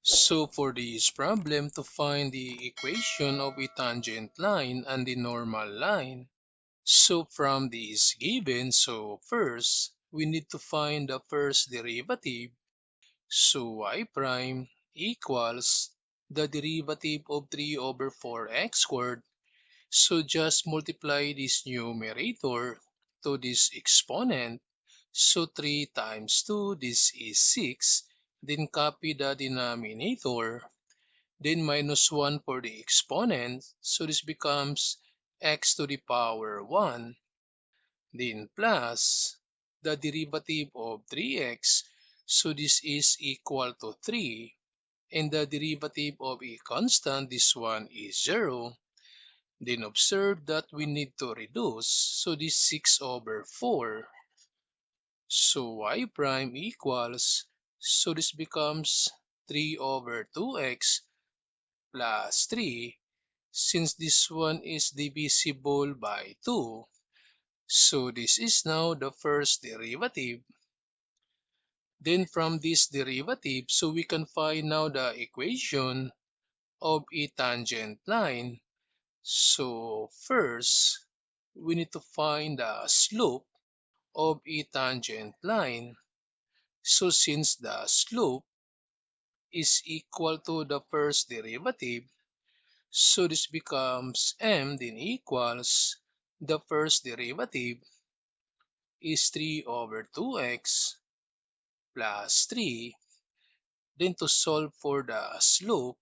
So for this problem, to find the equation of a tangent line and the normal line, so from this given, so first, we need to find the first derivative. So y prime equals the derivative of 3 over 4x squared. So just multiply this numerator to this exponent. So 3 times 2, this is 6. Then copy the denominator. Then minus 1 for the exponent. So this becomes x to the power 1. Then plus the derivative of 3x. So this is equal to 3. And the derivative of a constant, this one is 0. Then observe that we need to reduce. So this 6 over 4. So y prime equals, so this becomes 3 over 2x plus 3. Since this one is divisible by 2, so this is now the first derivative. Then from this derivative, so we can find now the equation of a tangent line. So first, we need to find the slope of a tangent line. So since the slope is equal to the first derivative, so this becomes m then equals the first derivative is 3 over 2x plus 3. Then to solve for the slope,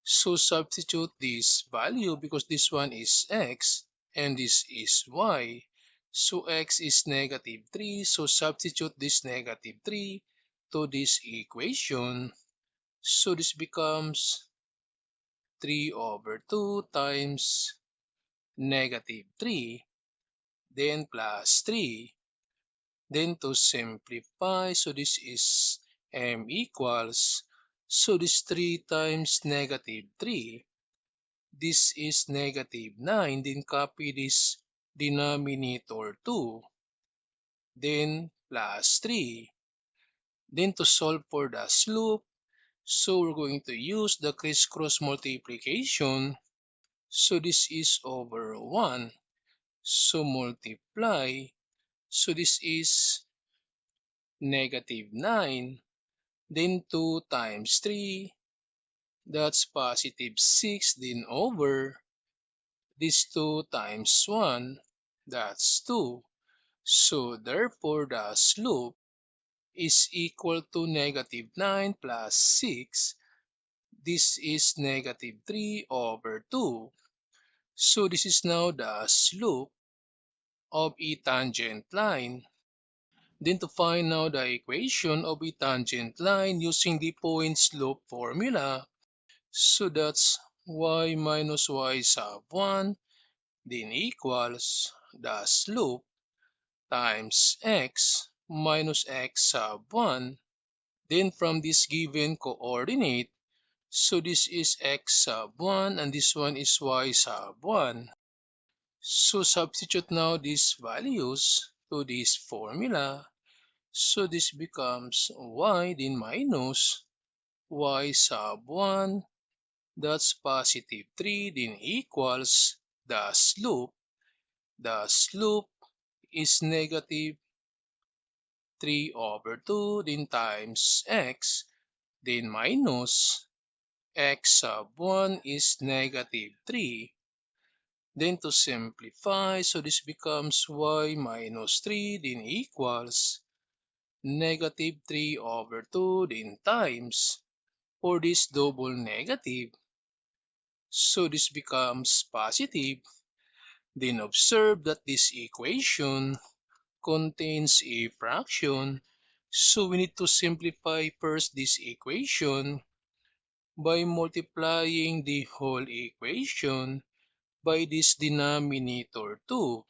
so substitute this value because this one is x and this is y. So x is negative 3. So substitute this negative 3 to this equation. So this becomes 3 over 2 times negative 3, then plus 3. Then to simplify, so this is m equals, so this 3 times negative 3. This is negative 9, then copy this denominator 2, then plus 3. Then to solve for the slope, so we're going to use the crisscross multiplication. So this is over 1. So multiply. So this is negative 9. Then 2 times 3. That's positive 6. Then over this 2 times 1. That's 2. So therefore the slope is equal to negative 9 plus 6. This is negative 3 over 2. So this is now the slope of a tangent line. Then to find now the equation of a tangent line using the point slope formula. So that's y minus y sub 1 then equals the slope times x minus x sub 1. Then from this given coordinate, so this is x sub 1 and this one is y sub 1. So substitute now these values to this formula. So this becomes y then minus y sub 1. That's positive 3 then equals the slope. The slope is negative 3 over 2 then times x then minus x sub 1 is negative 3. Then to simplify, so this becomes y minus 3 then equals negative 3 over 2 then times for this double negative. So this becomes positive. Then observe that this equation contains a fraction. So we need to simplify first this equation by multiplying the whole equation by this denominator 2.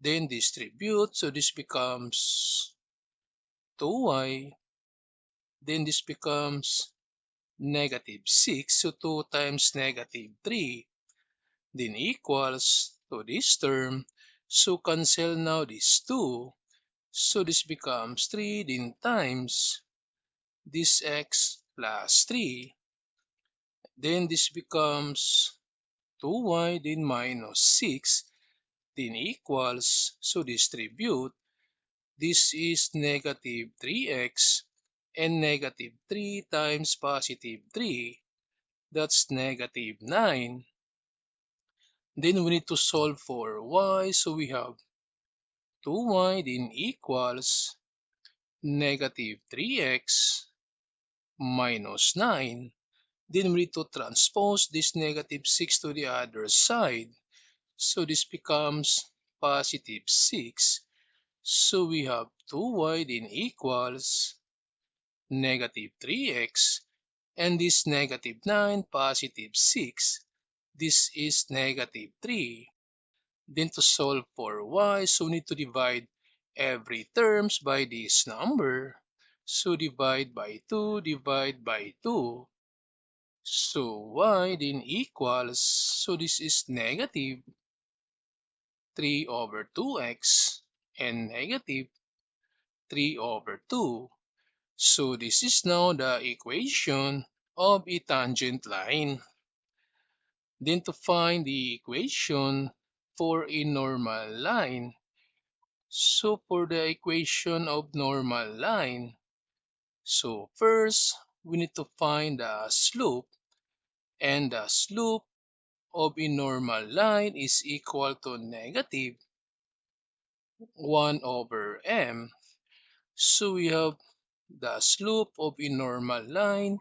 Then distribute, so this becomes 2y. Then this becomes negative 6, so 2 times negative 3. Then equals to this term. So cancel now these 2. So this becomes 3 then times this x plus 3. Then this becomes 2y, then minus 6, then equals, so distribute. This is negative 3x, and negative 3 times positive 3, that's negative 9. Then we need to solve for y, so we have 2y then equals negative 3x minus 9. Then we need to transpose this negative 6 to the other side. So this becomes positive 6. So we have 2y then equals negative 3x, and this negative 9 positive 6. This is negative 3. Then to solve for y, so we need to divide every terms by this number. So divide by 2, divide by 2. So y then equals, so this is negative 3 over 2x and negative 3 over 2. So this is now the equation of a tangent line. Then to find the equation for a normal line. So for the equation of normal line, so first we need to find the slope, and the slope of a normal line is equal to negative 1 over m. So we have the slope of a normal line,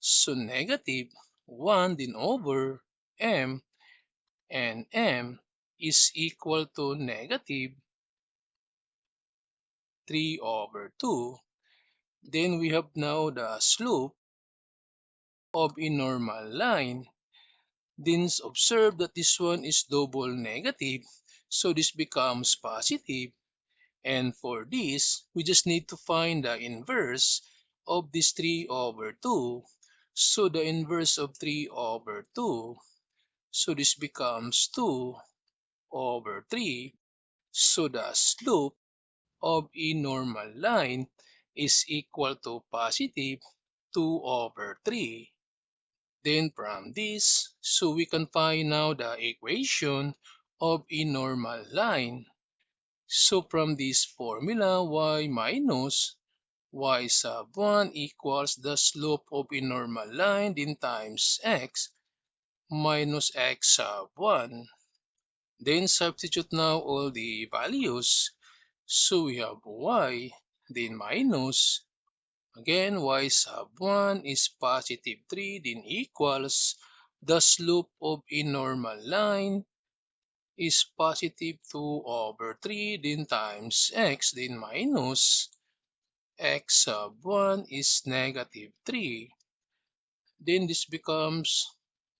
so negative 1 din over m, and m is equal to negative 3 over 2. Then we have now the slope of a normal line. Then observe that this one is double negative, so this becomes positive. And for this, we just need to find the inverse of this 3 over 2. So the inverse of 3 over 2, so this becomes 2 over 3. So the slope of a normal line is equal to positive 2 over 3. Then from this, so we can find now the equation of a normal line. So from this formula, y minus y sub 1 equals the slope of a normal line then times x minus x sub 1. Then substitute now all the values. So we have y, then minus, again y sub 1 is positive 3, then equals the slope of a normal line is positive 2 over 3, then times x, then minus x sub 1 is negative 3. Then this becomes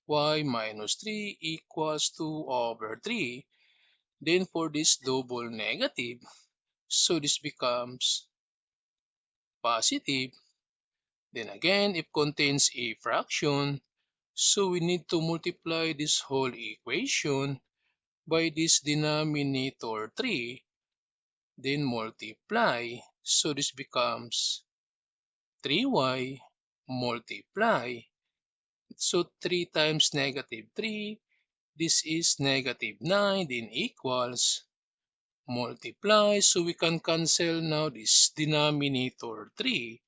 y minus 3 equals 2 over 3. Then for this double negative, so this becomes positive. Then again, if contains a fraction, so we need to multiply this whole equation by this denominator 3. Then multiply. So this becomes 3y multiply. So 3 times negative 3, this is negative 9, then equals multiply. So we can cancel now this denominator 3.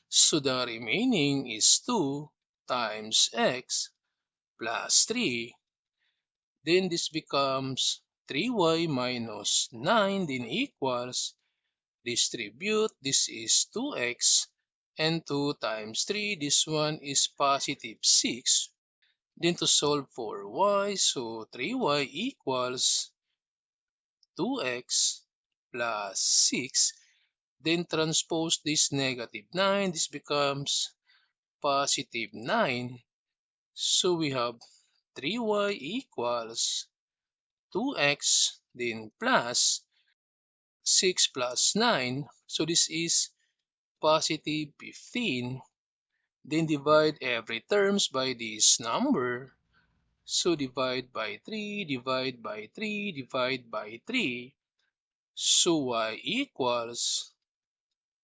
So the remaining is 2 times x plus 3. Then this becomes 3y minus 9, then equals, distribute, this is 2x, and 2 times 3, this one is positive 6. Then to solve for y, so 3y equals 2x plus 6. Then transpose this negative 9, this becomes positive 9. So we have 3y equals 2x, then plus 6 plus 9. So this is positive 15. Then divide every terms by this number. So divide by 3, divide by 3, divide by 3. So y equals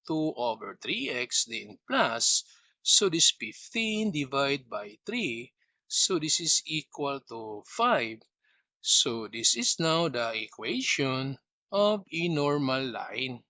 2 over 3x, then plus So this 15 divided by 3. So this is equal to 5. So this is now the equation of a normal line.